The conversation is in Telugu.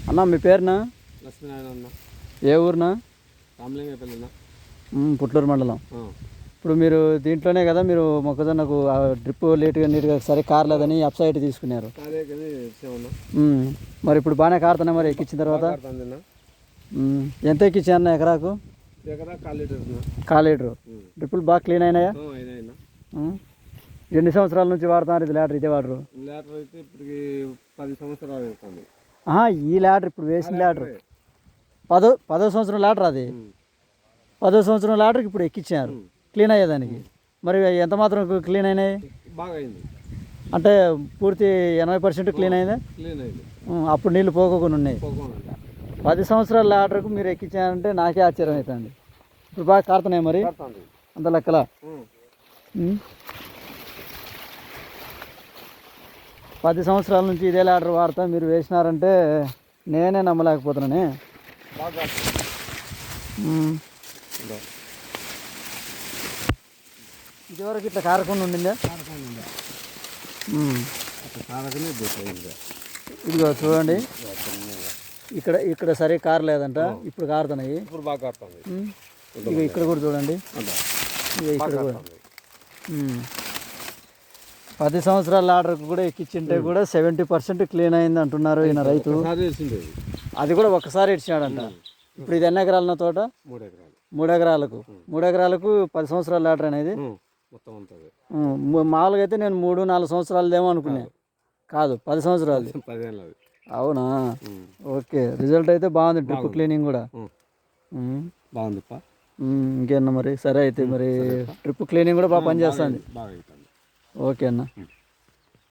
అన్న మీ పేరునా? లక్ష్మీనారాయణ అన్న. ఏ ఊరునా? రామలింగపల్లి అన్న. పుట్లూరు మండలం. ఇప్పుడు మీరు దీంట్లోనే కదా మీరు మొక్కజొన్నకు డ్రిప్ నీట్గా సరే కారలేదని అప్సైడ్ తీసుకున్నారు. మరి ఇప్పుడు బాగానే కారుతున్నాయి మరి ఎక్కించిన తర్వాత? ఎంత ఎక్కించా అన్న ఎకరాకు? కాలీటరు. డ్రిప్పులు బాగా క్లీన్ అయినాయా? ఎన్ని సంవత్సరాల నుంచి వాడుతున్నారు ఇది ల్యాటర్? ఇదే వాడరు? ల్యాటర్ అయితే ఇప్పటికి 10 సంవత్సరాలు అవుతుంది. ఈ ల్యాటర్ ఇప్పుడు వేసిన ల్యాటర్ 10వ సంవత్సరం ల్యాటర్ అది. 10వ సంవత్సరం ల్యాటర్కి ఇప్పుడు ఎక్కించారు క్లీన్ అయ్యేదానికి. మరి ఎంత మాత్రం క్లీన్ అయినాయి? బాగా అయింది అంటే పూర్తి 80% క్లీన్ అయిందా? క్లీన్ అయింది. అప్పుడు నీళ్ళు పోకోకుండా ఉన్నాయి. 10 సంవత్సరాల ల్యాటర్కు మీరు ఎక్కించారంటే నాకే ఆశ్చర్యం అవుతుంది. ఇప్పుడు బాగా కారుతున్నాయి మరి అంత లెక్కల. 10 సంవత్సరాల నుంచి ఇదే ల్యాటర్ వాడతా మీరు వేసినారంటే నేనే నమ్మలేకపోతున్నానే. ఇదివరకు ఇట్లా కారకుండా ఉండిందా? ఇదిగో చూడండి, ఇక్కడ సరే కారలేదంట, ఇప్పుడు కారుతున్నాయి. ఇప్పుడు బాగా కారుతుంది. ఇక ఇక్కడ కూడా చూడండి, ఇక ఇక్కడ కూడా 10 సంవత్సరాల ఆర్డర్కి కూడా ఎక్కించింటే కూడా 70% క్లీన్ అయింది అంటున్నారు ఈయన రైతు. అది కూడా ఒక్కసారి ఇచ్చినాడంట. ఇప్పుడు ఇది ఎన్ని ఎకరాల తోట? 3 ఎకరాలకు. 3 ఎకరాలకు 10 సంవత్సరాల లాటర్ అనేది మామూలుగా అయితే నేను 3-4 సంవత్సరాలదేమో అనుకున్నా. కాదు, 10 సంవత్సరాలు. అవునా? ఓకే, రిజల్ట్ అయితే బాగుంది. డ్రిప్ క్లీనింగ్ కూడా బాగుంది. ఇంకేనా మరి? సరే అయితే మరి డ్రిప్ క్లీనింగ్ కూడా బాగా పనిచేస్తుంది. ఓకే అన్న.